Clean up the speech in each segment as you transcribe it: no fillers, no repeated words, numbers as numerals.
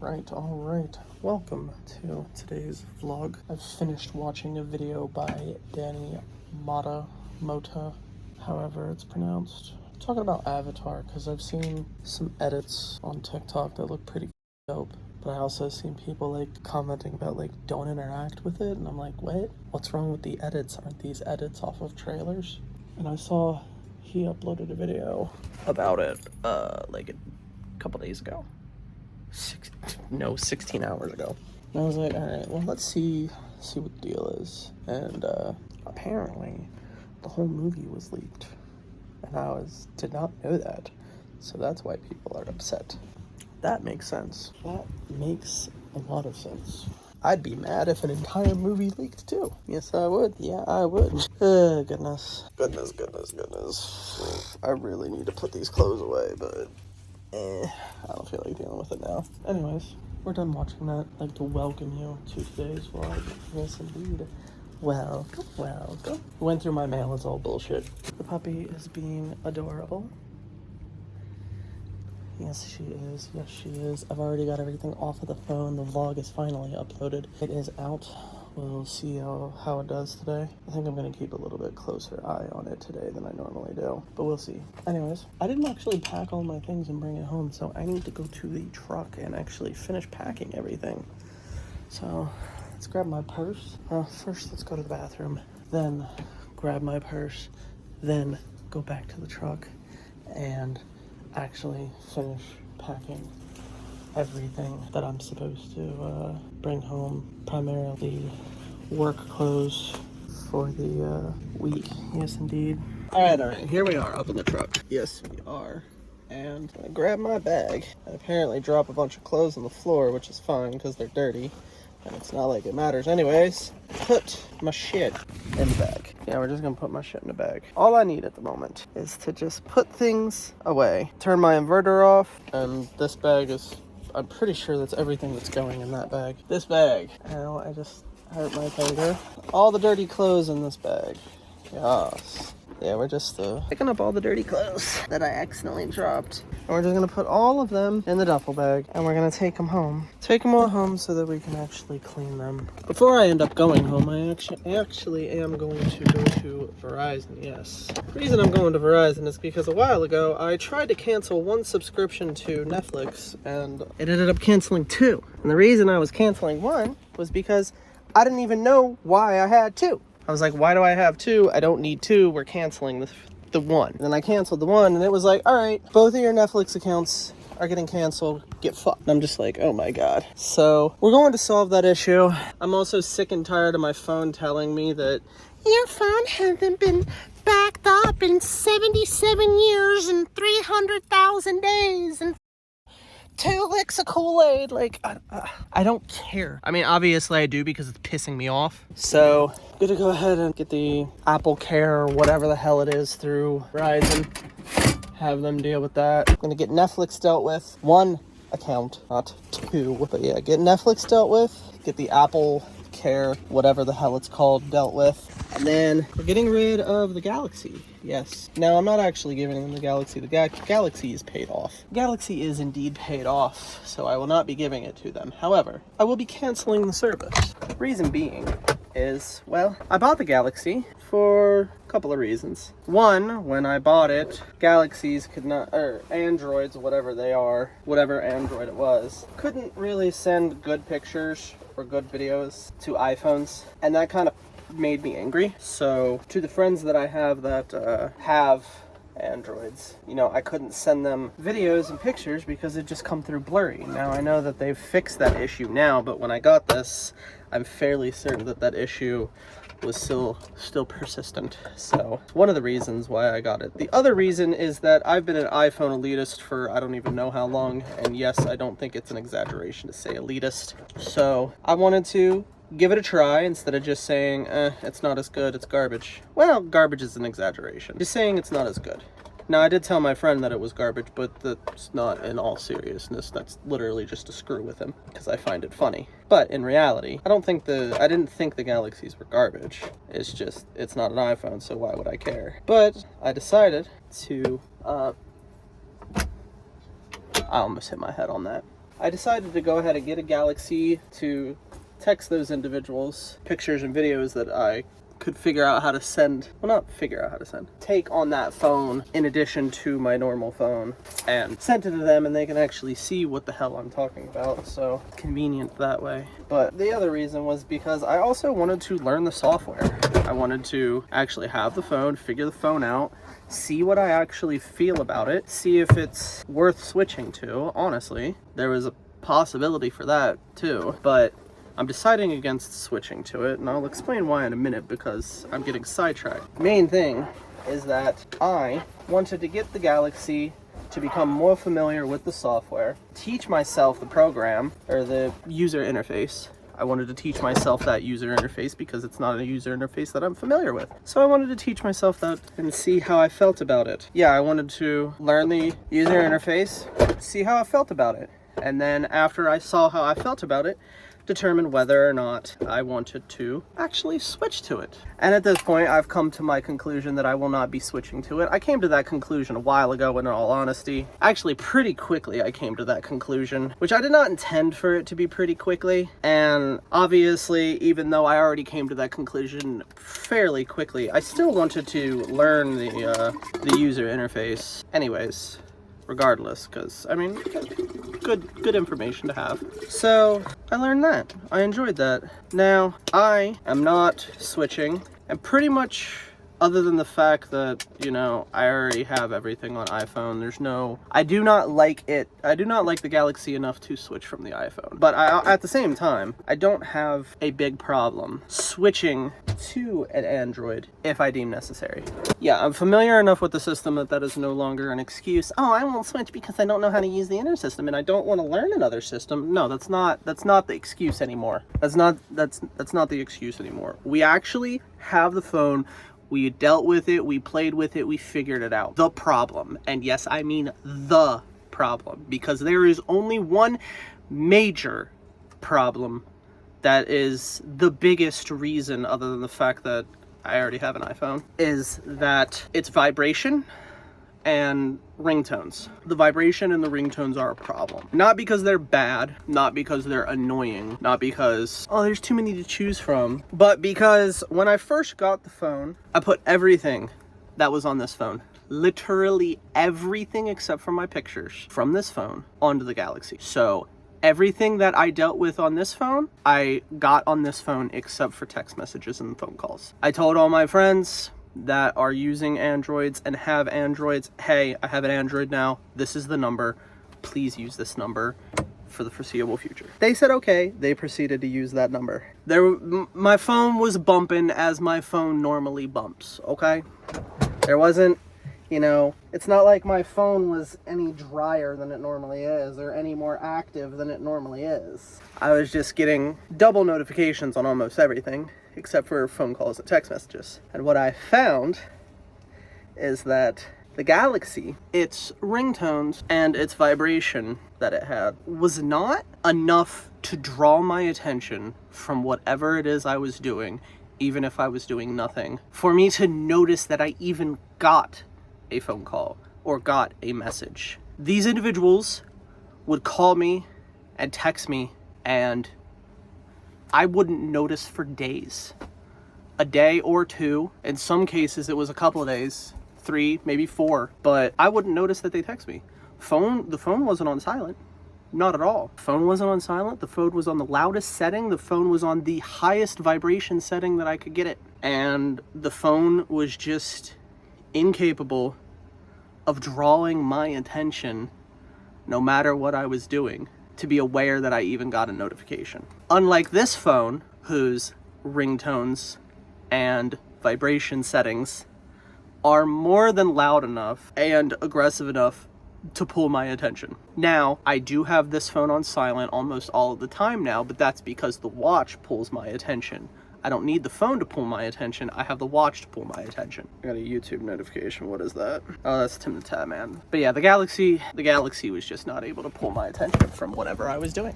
Alright. Welcome to today's vlog. I've finished watching a video by Danny Mota, however it's pronounced. I'm talking about Avatar, because I've seen some edits on TikTok that look pretty dope. But I also seen people like commenting about like don't interact with it, and I'm like, what? What's wrong with the edits? Aren't these edits off of trailers? And I saw he uploaded a video about it like a couple days ago. 16 hours ago. And I was like, alright, well, let's see what the deal is. And apparently the whole movie was leaked, and I did not know that, so that's why people are upset. That makes sense. That makes a lot of sense. I'd be mad if an entire movie leaked too. Yes, I would. Yeah, I would. Goodness. I really need to put these clothes away, but I don't feel like dealing with it now. Anyways, we're done watching that. I'd like to welcome you to today's vlog. Yes, indeed. Welcome. Went through my mail, it's all bullshit. The puppy is being adorable. Yes, she is. I've already got everything off of the phone. The vlog is finally uploaded. It is out. We'll see how it does today. I think I'm going to keep a little bit closer eye on it today than I normally do, but we'll see. Anyways, I didn't actually pack all my things and bring it home, so I need to go to the truck and actually finish packing everything. So let's grab my purse. First, let's go to the bathroom, then grab my purse, then go back to the truck and actually finish packing everything that I'm supposed to bring home, primarily work clothes for the week. Yes, indeed. All right, here we are up in the truck. Yes, we are. And I grab my bag. I apparently drop a bunch of clothes on the floor, which is fine because they're dirty, and it's not like it matters anyways. Put my shit in the bag. Yeah, we're just gonna put my shit in the bag. All I need at the moment is to just put things away. Turn my inverter off, and this bag is, I'm pretty sure that's everything that's going in that bag. This bag. Ow, I just hurt my finger. All the dirty clothes in this bag. Yes. Yeah, we're just picking up all the dirty clothes that I accidentally dropped. And we're just gonna put all of them in the duffel bag, and we're gonna take them home. Take them all home so that we can actually clean them. Before I end up going home, I actually am going to go to Verizon, yes. The reason I'm going to Verizon is because a while ago, I tried to cancel one subscription to Netflix, and it ended up canceling two. And the reason I was canceling one was because I didn't even know why I had two. I was like, why do I have two? I don't need two. We're canceling the one. And then I canceled the one, and it was like, all right, both of your Netflix accounts are getting canceled. Get fucked. And I'm just like, oh my God. So we're going to solve that issue. I'm also sick and tired of my phone telling me that your phone hasn't been backed up in 77 years and 300,000 days and 2 licks of Kool-Aid. Like, I don't care. I mean, obviously I do because it's pissing me off. So I'm gonna go ahead and get the Apple Care or whatever the hell it is through Verizon. Have them deal with that. I'm gonna get Netflix dealt with. One account, not two. But yeah, get Netflix dealt with. Get the Apple Care, whatever the hell it's called, dealt with. And then we're getting rid of the Galaxy. Yes. Now, I'm not actually giving them the Galaxy. The Galaxy is paid off. Galaxy is indeed paid off, so I will not be giving it to them. However, I will be canceling the service. Reason being is, well, I bought the Galaxy for a couple of reasons. One, when I bought it, Galaxies could not, or Androids, whatever they are, whatever Android it was, couldn't really send good pictures or good videos to iPhones, and that kind of made me angry. So to the friends that I have that have Androids, you know, I couldn't send them videos and pictures because it just come through blurry. Now I know that they've fixed that issue now, but when I got this, I'm fairly certain that that issue was still persistent. So one of the reasons why I got it. The other reason is that I've been an iPhone elitist for I don't even know how long, and yes, I don't think it's an exaggeration to say elitist. So I wanted to give it a try instead of just saying, it's not as good, it's garbage. Well, garbage is an exaggeration. Just saying it's not as good. Now, I did tell my friend that it was garbage, but that's not in all seriousness. That's literally just to screw with him, because I find it funny. But in reality, I didn't think the Galaxies were garbage. It's just, it's not an iPhone, so why would I care? But I decided to, I almost hit my head on that. I decided to go ahead and get a Galaxy to text those individuals pictures and videos that I could figure out how to send. Well, not figure out how to send. Take on that phone in addition to my normal phone and send it to them, and they can actually see what the hell I'm talking about. So convenient that way. But the other reason was because I also wanted to learn the software. I wanted to actually have the phone, figure the phone out, see what I actually feel about it, see if it's worth switching to. Honestly, there was a possibility for that too, but I'm deciding against switching to it, and I'll explain why in a minute because I'm getting sidetracked. Main thing is that I wanted to get the Galaxy to become more familiar with the software, teach myself the program, or the user interface. I wanted to teach myself that user interface because it's not a user interface that I'm familiar with. So I wanted to teach myself that and see how I felt about it. Yeah, I wanted to learn the user interface, see how I felt about it. And then after I saw how I felt about it, determine whether or not I wanted to actually switch to it. And at this point, I've come to my conclusion that I will not be switching to it. I came to that conclusion a while ago, in all honesty. Actually, pretty quickly I came to that conclusion, which I did not intend for it to be pretty quickly. And obviously, even though I already came to that conclusion fairly quickly, I still wanted to learn the user interface anyways, regardless, because, I mean, good information to have. So I learned that. I enjoyed that. Now, I am not switching, and pretty much, other than the fact that, you know, I already have everything on iPhone, I do not like the Galaxy enough to switch from the iPhone. But at the same time, I don't have a big problem switching to an Android if I deem necessary. Yeah, I'm familiar enough with the system that is no longer an excuse. Oh, I won't switch because I don't know how to use the inner system and I don't want to learn another system. No, that's not the excuse anymore. That's not the excuse anymore. We actually have the phone. We dealt with it, we played with it, we figured it out. The problem, and yes, I mean the problem, because there is only one major problem that is the biggest reason, other than the fact that I already have an iPhone, is that it's vibration and ringtones. The vibration and the ringtones are a problem. Not because they're bad, not because they're annoying, not because, oh, there's too many to choose from, but because when I first got the phone, I put everything that was on this phone, literally everything except for my pictures from this phone, onto the Galaxy. So everything that I dealt with on this phone, I got on this phone except for text messages and phone calls. I told all my friends that are using Androids and have Androids, hey, I have an Android now, this is the number, please use this number for the foreseeable future. They said okay, they proceeded to use that number. My phone was bumping as my phone normally bumps, okay? There wasn't, you know, it's not like my phone was any drier than it normally is or any more active than it normally is. I was just getting double notifications on almost everything, except for phone calls and text messages. And what I found is that the Galaxy, its ringtones and its vibration that it had was not enough to draw my attention from whatever it is I was doing, even if I was doing nothing, for me to notice that I even got a phone call or got a message. These individuals would call me and text me, and I wouldn't notice for days. A day or two. In some cases, it was a couple of days, 3, maybe 4, but I wouldn't notice that they text me. The phone wasn't on silent. Not at all. The phone wasn't on silent. The phone was on the loudest setting. The phone was on the highest vibration setting that I could get it. And the phone was just incapable of drawing my attention, no matter what I was doing, to be aware that I even got a notification. Unlike this phone, whose ringtones and vibration settings are more than loud enough and aggressive enough to pull my attention. Now, I do have this phone on silent almost all of the time now, but that's because the watch pulls my attention. I don't need the phone to pull my attention, I have the watch to pull my attention. I got a YouTube notification, what is that? Oh, that's Tim the Tab Man. But yeah, the Galaxy was just not able to pull my attention from whatever I was doing.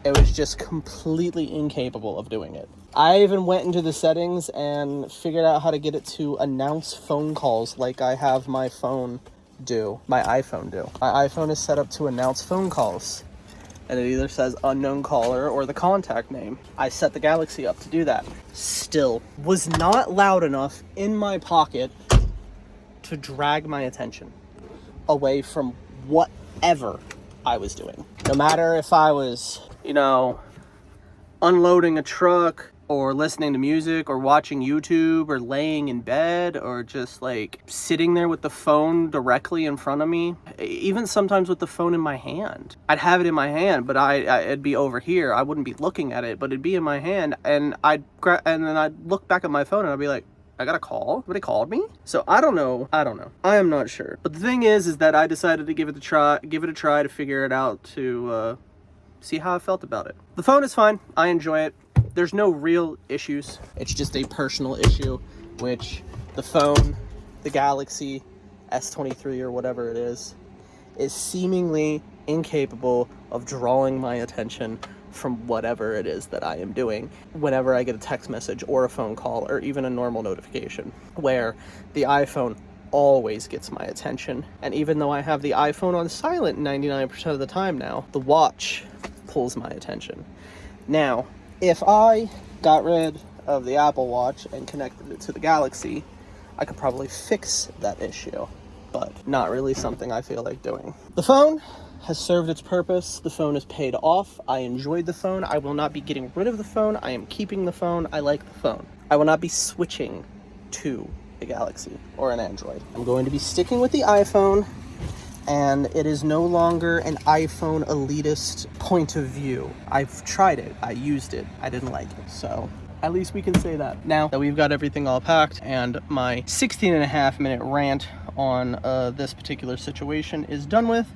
It was just completely incapable of doing it. I even went into the settings and figured out how to get it to announce phone calls like I have my iPhone do. My iPhone is set up to announce phone calls. and it either says unknown caller or the contact name. I set the Galaxy up to do that. Still was not loud enough in my pocket to drag my attention away from whatever I was doing. No matter if I was, unloading a truck or listening to music or watching YouTube or laying in bed or just like sitting there with the phone directly in front of me, even sometimes with the phone in my hand. I'd have it in my hand, but it'd be over here. I wouldn't be looking at it, but it'd be in my hand, and then I'd look back at my phone and I'd be like, I got a call? Somebody called me? So I don't know. I am not sure. But the thing is that I decided to give it a try to figure it out, to see how I felt about it. The phone is fine. I enjoy it. There's no real issues. It's just a personal issue, which the phone, the Galaxy S23 or whatever it is seemingly incapable of drawing my attention from whatever it is that I am doing whenever I get a text message or a phone call or even a normal notification, where the iPhone always gets my attention. And even though I have the iPhone on silent 99% of the time now, the watch pulls my attention. Now, if I got rid of the Apple Watch and connected it to the Galaxy, I could probably fix that issue, but not really something I feel like doing. The phone has served its purpose. The phone is paid off. I enjoyed the phone. I will not be getting rid of the phone. I am keeping the phone. I like the phone. I will not be switching to a Galaxy or an Android. I'm going to be sticking with the iPhone, and it is no longer an iPhone elitist point of view. I've tried it. I used it. I didn't like it. So at least we can say that. Now that we've got everything all packed and my 16.5-minute rant on this particular situation is done with,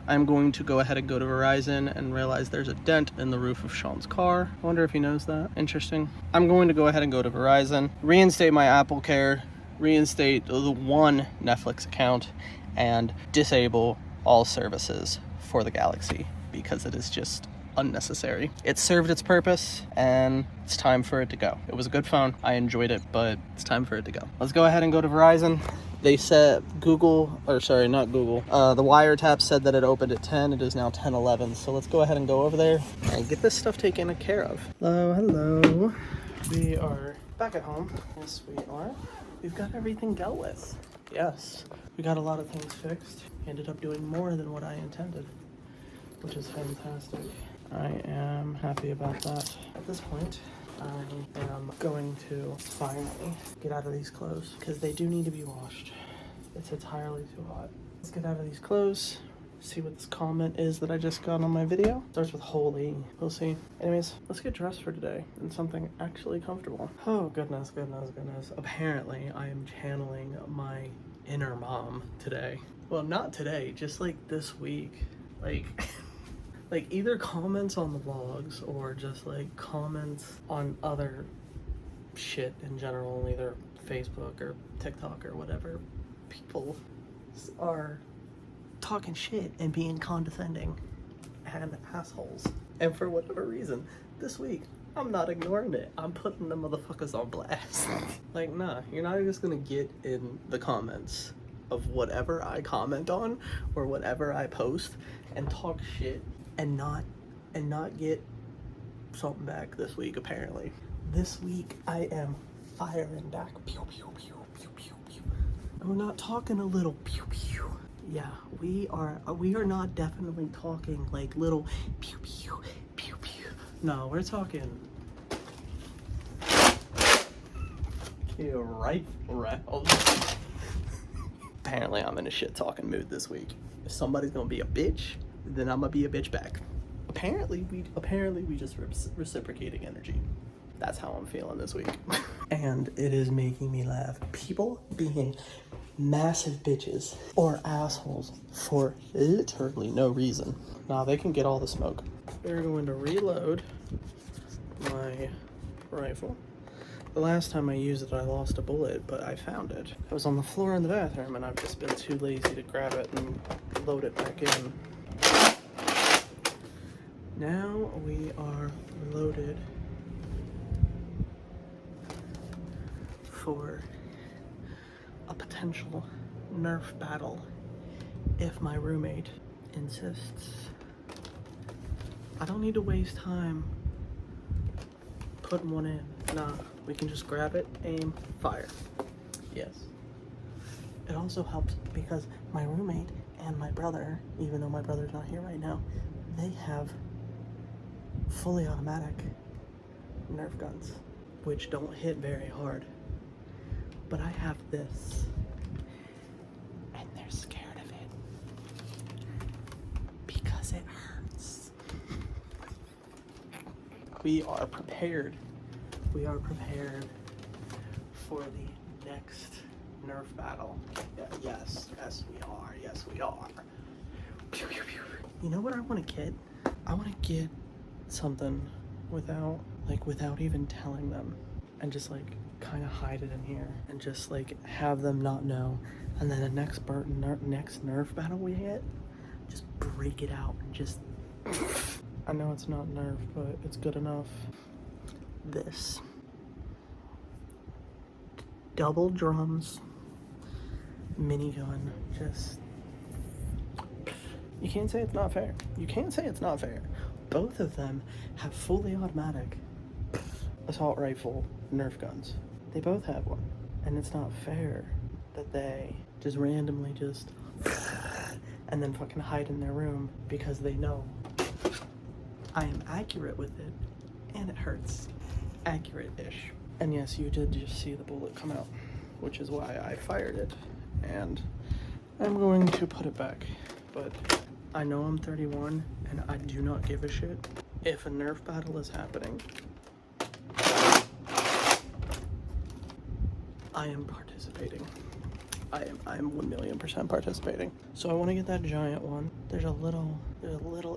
I'm going to go ahead and go to Verizon and realize there's a dent in the roof of Sean's car. I wonder if he knows that. Interesting. I'm going to go ahead and go to Verizon, reinstate my Apple Care, reinstate the one Netflix account, and disable all services for the Galaxy because it is just unnecessary. It served its purpose, and it's time for it to go. It was a good phone. I enjoyed it, but it's time for it to go. Let's go ahead and go to Verizon. They said the wiretap said that it opened at 10. It is now 10:11. So let's go ahead and go over there and get this stuff taken care of. Hello. We are back at home. Yes, we are. We've got everything dealt with. Yes. We got a lot of things fixed. Ended up doing more than what I intended, which is fantastic. I am happy about that. At this point, I am going to finally get out of these clothes because they do need to be washed. It's entirely too hot. Let's get out of these clothes, see what this comment is that I just got on my video. Starts with holy. We'll see. Anyways, let's get dressed for today in something actually comfortable. Oh, goodness. Apparently, I am channeling my inner mom today. Well, not today, just like this week. Like either comments on the vlogs or just like comments on other shit in general, either Facebook or TikTok or whatever. People are talking shit and being condescending and assholes. And for whatever reason, this week, I'm not ignoring it. I'm putting the motherfuckers on blast. Like, nah, you're not just gonna get in the comments of whatever I comment on or whatever I post and talk shit and not get something back this week, apparently. This week, I am firing back. Pew, pew, pew, pew, pew, pew. And we're not talking a little pew, pew. Yeah, we are not definitely talking like little pew, pew, pew, pew. No, we're talking right round. Apparently, I'm in a shit-talking mood this week. If somebody's gonna be a bitch, then I'm gonna be a bitch back. Apparently we just reciprocating energy. That's how I'm feeling this week. And it is making me laugh. People being massive bitches or assholes for literally no reason. Now they can get all the smoke. We're going to reload my rifle. The last time I used it, I lost a bullet, but I found it. It was on the floor in the bathroom, and I've just been too lazy to grab it and load it back in. Now we are loaded for a potential Nerf battle if my roommate insists. I don't need to waste time putting one in. Nah, we can just grab it, aim, fire. Yes. It also helps because my roommate and my brother, even though my brother's not here right now, they have fully automatic Nerf guns, which don't hit very hard. But I have this, and they're scared of it because it hurts. We are prepared. We are prepared for the next Nerf battle. Yeah, yes, we are. Yes, we are. Pew, pew, pew. You know what I want to get? I want to get something without even telling them, and just like kind of hide it in here, and just like have them not know. And then the next Nerf battle we hit, just break it out and just. I know it's not Nerf, but it's good enough. This. Double drums, minigun, just. You can't say it's not fair. You can't say it's not fair. Both of them have fully automatic assault rifle Nerf guns. They both have one. And it's not fair that they just randomly just and then fucking hide in their room because they know I am accurate with it and it hurts. Accurate-ish. And yes, you did just see the bullet come out, which is why I fired it. And I'm going to put it back. But I know I'm 31 and I do not give a shit. If a Nerf battle is happening, I am participating. I am 1,000,000% participating. So I want to get that giant one. There's a little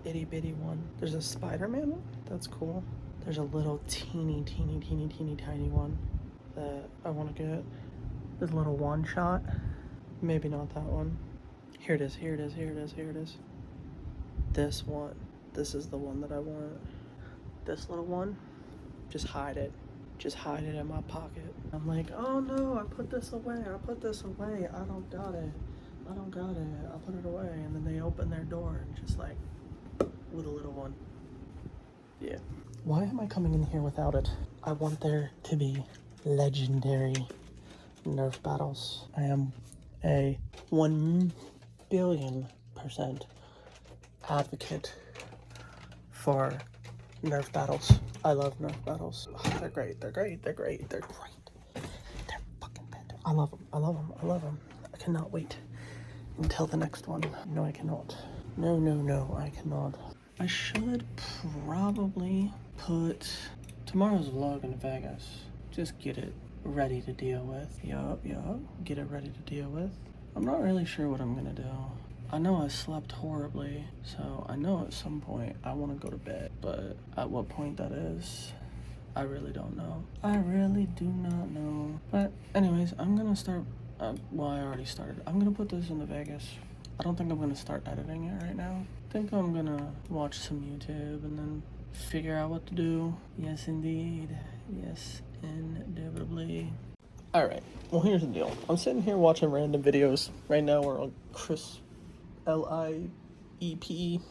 itty bitty one. There's a Spider-Man one. That's cool. There's a little teeny tiny one that I want to get. There's a little one shot. Maybe not that one. Here it is. This one. This is the one that I want. This little one. Just hide it. Just hide it in my pocket. I'm like, oh no, I put this away. I don't got it. I'll put it away. And then they open their door and just like, with a little one. Yeah. Why am I coming in here without it? I want there to be legendary Nerf battles. I am a 1,000,000,000% advocate for Nerf battles. I love Nerf battles. Oh, they're great. They're fucking fantastic. I love them. I cannot wait until the next one. No, I cannot. No, I cannot. I should probably put tomorrow's vlog in Vegas. Just get it ready to deal with. Yup. Get it ready to deal with. I'm not really sure what I'm gonna do. I know I slept horribly, so I know at some point I want to go to bed, but at what point that is, I really don't know. I really do not know. But anyways, I'm gonna start, well, I already started. I'm gonna put this into Vegas. I don't think I'm gonna start editing it right now. I think I'm gonna watch some YouTube and then figure out what to do. Yes, indeed. Yes, indubitably. Alright, well here's the deal. I'm sitting here watching random videos. Right now we're on Chris L-I-E-P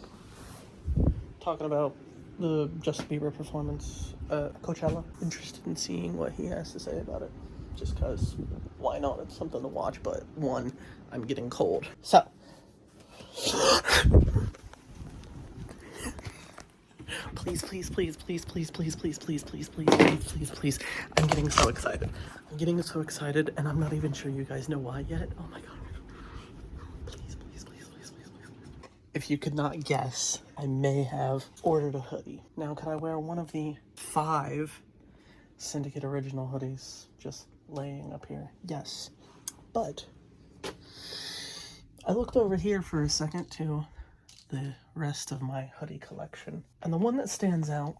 talking about the Justin Bieber performance at Coachella. Interested in seeing what he has to say about it. Just because, why not? It's something to watch, but one, I'm getting cold. So, please. I'm getting so excited. And I'm not even sure you guys know why yet. Oh my god. Please. If you could not guess, I may have ordered a hoodie. Now, can I wear one of the 5 Syndicate Original hoodies just laying up here? Yes. But I looked over here for a second to the rest of my hoodie collection. And the one that stands out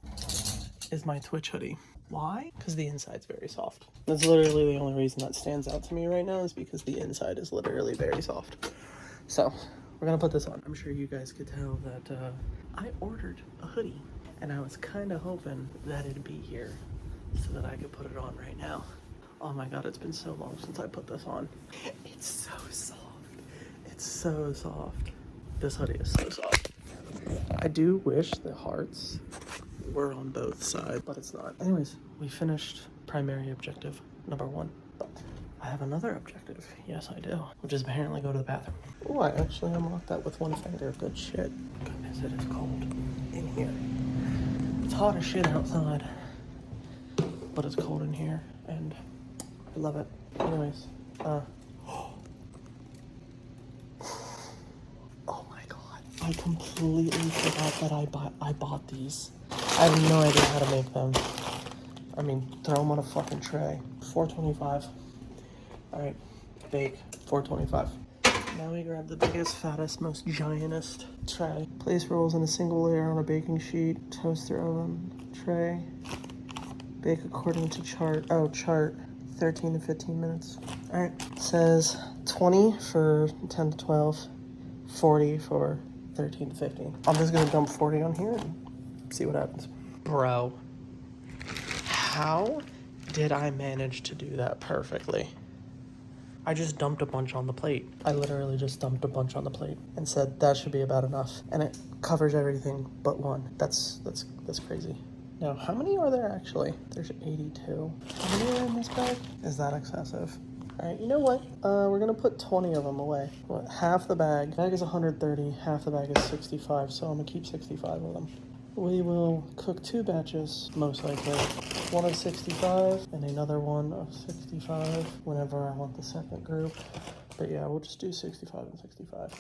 is my Twitch hoodie. Why? Because the inside's very soft. That's literally the only reason that stands out to me right now, is because the inside is literally very soft. So, we're gonna put this on. I'm sure you guys could tell that I ordered a hoodie, and I was kind of hoping that it'd be here so that I could put it on right now. Oh my god, it's been so long since I put this on. It's so soft. It's so soft. This hoodie is so soft. I do wish the hearts were on both sides, but it's not. Anyways, we finished primary objective number 1. But I have another objective. Yes, I do. Which is apparently go to the bathroom. Oh, I actually unlocked that with one finger. Good shit. Goodness, it is cold in here. It's hot as shit outside, but it's cold in here, and I love it. Anyways, oh my god. I completely forgot that I bought these. I have no idea how to make them. I mean, throw them on a fucking tray. $4.25. Alright, bake. $4.25. Now we grab the biggest, fattest, most giantest tray. Place rolls in a single layer on a baking sheet. Toaster oven tray. Bake according to chart. 13 to 15 minutes. Alright, says 20 for 10 to 12. 40 for 13 to 15. I'm just gonna dump 40 on here and see what happens. Bro, how did I manage to do that perfectly? I just dumped a bunch on the plate. I literally just dumped a bunch on the plate and said that should be about enough. And it covers everything but one. That's crazy. Now, how many are there actually? There's 82. How many are in this bag? Is that excessive? All right, you know what? We're gonna put 20 of them away. What, half the bag is 130, half the bag is 65, so I'm gonna keep 65 of them. We will cook 2 batches, most likely. One of 65 and another one of 65 whenever I want the second group. But yeah, we'll just do 65 and 65.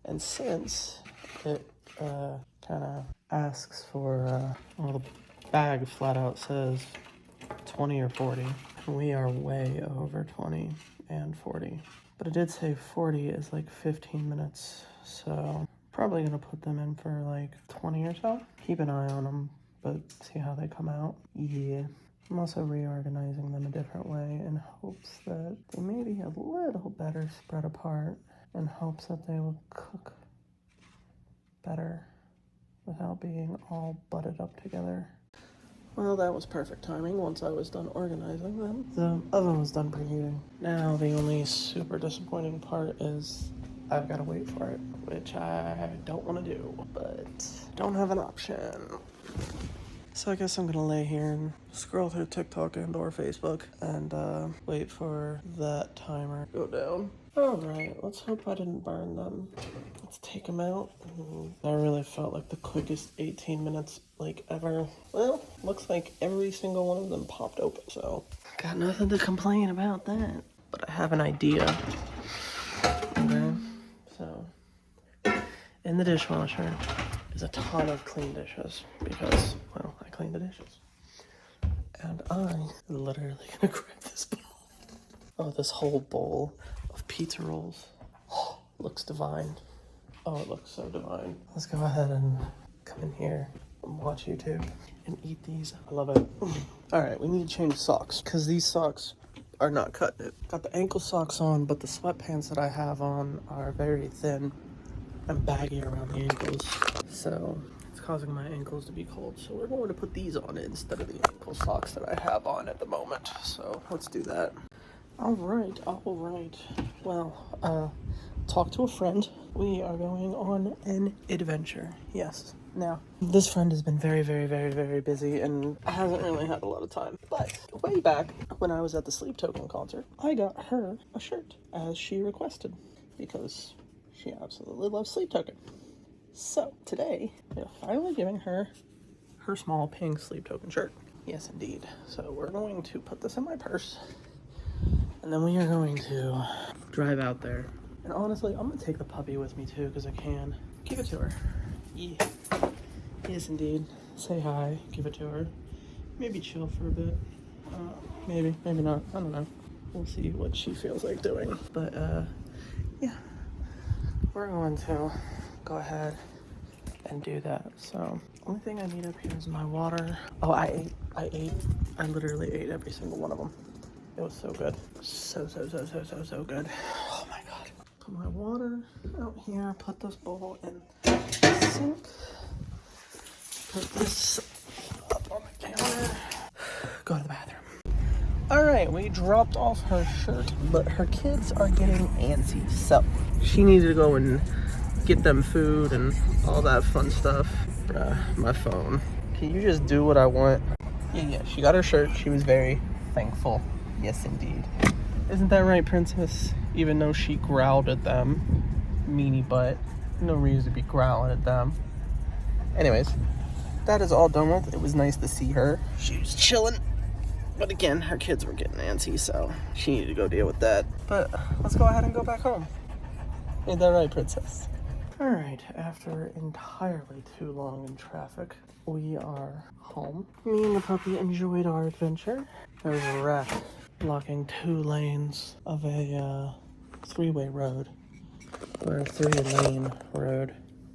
And since it kind of asks for, well, the bag flat out says 20 or 40. We are way over 20 and 40. But it did say 40 is like 15 minutes, so probably gonna put them in for like 20 or so. Keep an eye on them, but see how they come out. Yeah. I'm also reorganizing them a different way in hopes that they may be a little better spread apart, in hopes that they will cook better without being all butted up together. Well, that was perfect timing. Once I was done organizing them, the oven was done preheating. Now the only super disappointing part is I've got to wait for it, which I don't want to do, but don't have an option. So I guess I'm gonna lay here and scroll through TikTok and or Facebook and wait for that timer to go down. All right, let's hope I didn't burn them. Let's take them out. That really felt like the quickest 18 minutes like ever. Well, looks like every single one of them popped open, so got nothing to complain about that. But I have an idea. Okay, so in the dishwasher is a ton of clean dishes because, well, I clean the dishes. And I'm literally gonna grab this bowl. Oh, this whole bowl of pizza rolls. Oh, looks divine. Oh, it looks so divine. Let's go ahead and come in here and watch YouTube and eat these. I love it. All right, we need to change socks because these socks are not cutting it. Got the ankle socks on, but the sweatpants that I have on are very thin and baggy around the ankles. So it's causing my ankles to be cold. So we're going to put these on instead of the ankle socks that I have on at the moment. So let's do that. All right. Well, talk to a friend. We are going on an adventure. Yes. Now, this friend has been very, very, very, very busy and hasn't really had a lot of time. But way back when I was at the Sleep Token concert, I got her a shirt as she requested because she absolutely loves Sleep Token. So today, we're finally giving her her small pink Sleep Token shirt. Yes, indeed. So we're going to put this in my purse. And then we are going to drive out there. And honestly, I'm going to take the puppy with me too because I can. Give it to her. Yeah. Yes, indeed. Say hi. Give it to her. Maybe chill for a bit. Maybe not. I don't know. We'll see what she feels like doing. But, yeah. We're going to go ahead and do that. So, only thing I need up here is my water. Oh, I literally ate every single one of them. It was so good. So good. Oh my god. Put my water out here. Put this bowl in the sink. Put this up on the counter. Go to the bathroom. Alright, we dropped off her shirt, but her kids are getting antsy. So, she needed to go and get them food and all that fun stuff. Bruh, my phone. Can you just do what I want? Yeah, she got her shirt. She was very thankful. Yes, indeed. Isn't that right, princess? Even though she growled at them. Meanie butt. No reason to be growling at them. Anyways, that is all done with. It was nice to see her. She was chilling. But again, her kids were getting antsy, so she needed to go deal with that. But let's go ahead and go back home. Ain't that right, princess? Alright, after entirely too long in traffic, we are home. Me and the puppy enjoyed our adventure. There was a wreck blocking 2 lanes of a 3-way road. Or a 3-lane road.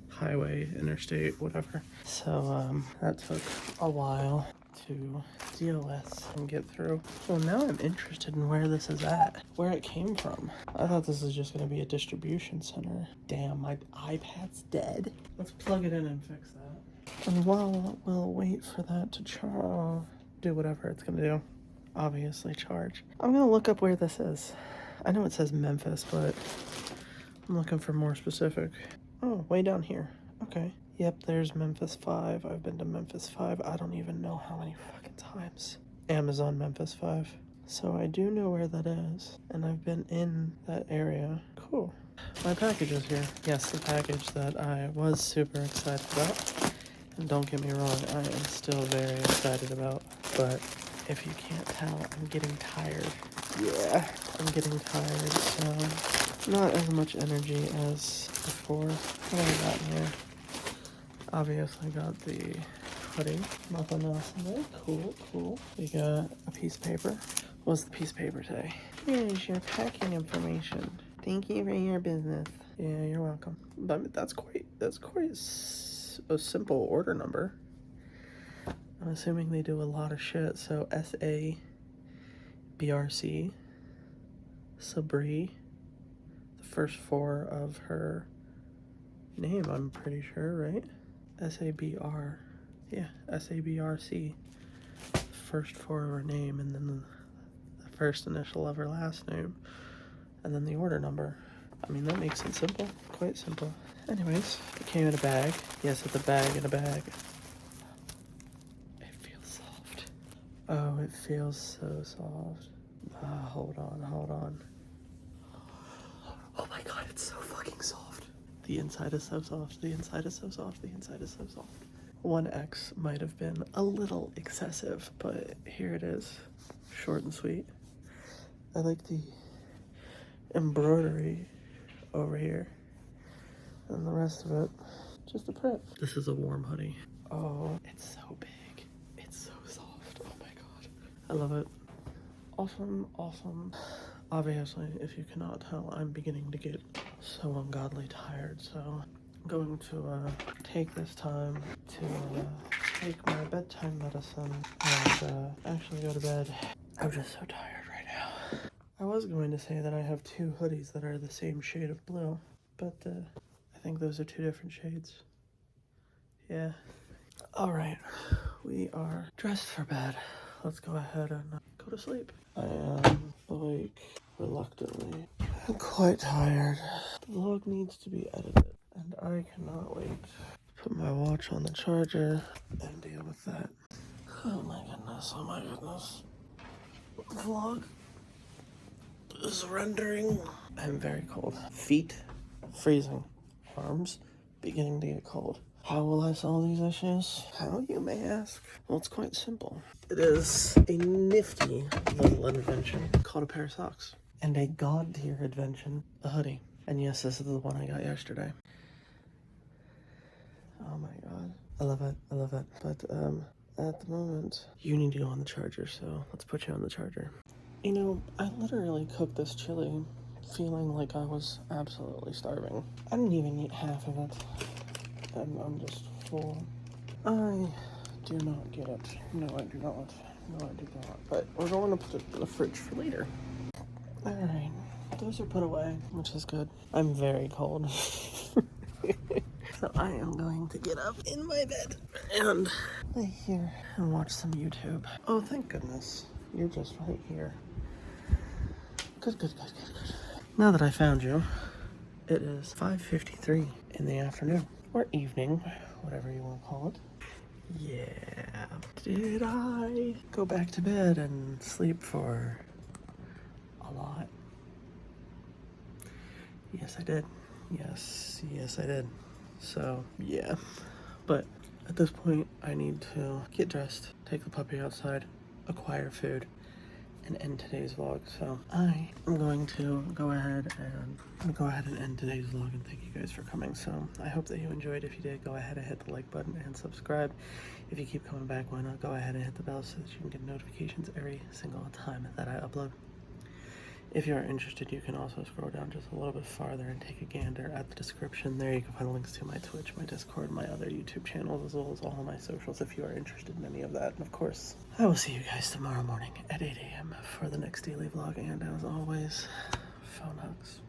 Highway, interstate, whatever. So that took a while to deal with and get through. Well, now I'm interested in where this is at, where it came from. I thought this was just going to be a distribution center. Damn, my iPad's dead. Let's plug it in and fix that. And while we'll wait for that to do whatever it's going to do, obviously charge, I'm going to look up where this is. I know it says Memphis, but I'm looking for more specific. Oh, way down here. Okay. Yep, there's Memphis 5. I've been to Memphis 5. I don't even know how many fucking times. Amazon Memphis 5. So I do know where that is. And I've been in that area. Cool. My package is here. Yes, the package that I was super excited about. And don't get me wrong, I am still very excited about. But if you can't tell, I'm getting tired. Yeah, I'm getting tired, so not as much energy as before. What have I got in here? Obviously got the hoodie. Nothing else in there. Cool. We got a piece of paper. What's the piece of paper today? Here's your packing information. Thank you for your business. Yeah, you're welcome. But that's quite a simple order number. I'm assuming they do a lot of shit. So SABRC, Sabri, the first 4 of her name, I'm pretty sure, right? SABR, yeah, SABRC, first 4 of her name, and then the first initial of her last name, and then the order number. I mean, that makes it simple, quite simple. Anyways, it came in a bag. Yes, it's a bag in a bag. It feels soft. Oh, it feels so soft. Hold on. Oh my god, it's so fucking soft. The inside is so soft. 1X might have been a little excessive, but here it is. Short and sweet. I like the embroidery over here. And the rest of it, just the print. This is a warm hoodie. Oh, it's so big. It's so soft. Oh my god. I love it. Awesome. Obviously, if you cannot tell, I'm beginning to get so ungodly tired, so I'm going to take this time to take my bedtime medicine and actually go to bed. I'm just so tired right now. I was going to say that I have 2 hoodies that are the same shade of blue, but I think those are 2 different shades. Yeah. Alright, we are dressed for bed. Let's go ahead and go to sleep. I am awake reluctantly. I'm quite tired. The vlog needs to be edited, and I cannot wait to put my watch on the charger and deal with that. Oh my goodness. The vlog is rendering. I'm very cold. Feet freezing. Arms beginning to get cold. How will I solve these issues? How, you may ask? Well, it's quite simple. It is a nifty little invention called a pair of socks. And a god-tier invention, a hoodie. And yes, this is the one I got yesterday. Oh my god. I love it. But, at the moment, you need to go on the charger, so let's put you on the charger. You know, I literally cooked this chili feeling like I was absolutely starving. I didn't even eat half of it. And I'm just full. I do not get it. No, I do not. But we're going to put it in the fridge for later. Alright. Those are put away, which is good. I'm very cold. So I am going to get up in my bed and lay here and watch some YouTube. Oh, thank goodness. You're just right here. Good. Now that I found you, It is 5:53 in the afternoon, or evening, whatever you want to call it. Yeah. Did I go back to bed and sleep for a lot? Yes, I did. Yes, I did. So, yeah. But at this point, I need to get dressed, take the puppy outside, acquire food, and end today's vlog. So I am going to go ahead and end today's vlog, and thank you guys for coming. So I hope that you enjoyed. If you did, go ahead and hit the like button and subscribe. If you keep coming back, why not go ahead and hit the bell so that you can get notifications every single time that I upload. If you are interested, you can also scroll down just a little bit farther and take a gander at the description. There you can find links to my Twitch, my Discord, my other YouTube channels, as well as all of my socials if you are interested in any of that. And of course, I will see you guys tomorrow morning at 8 a.m. for the next daily vlog. And as always, phone hugs.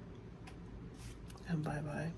And bye-bye.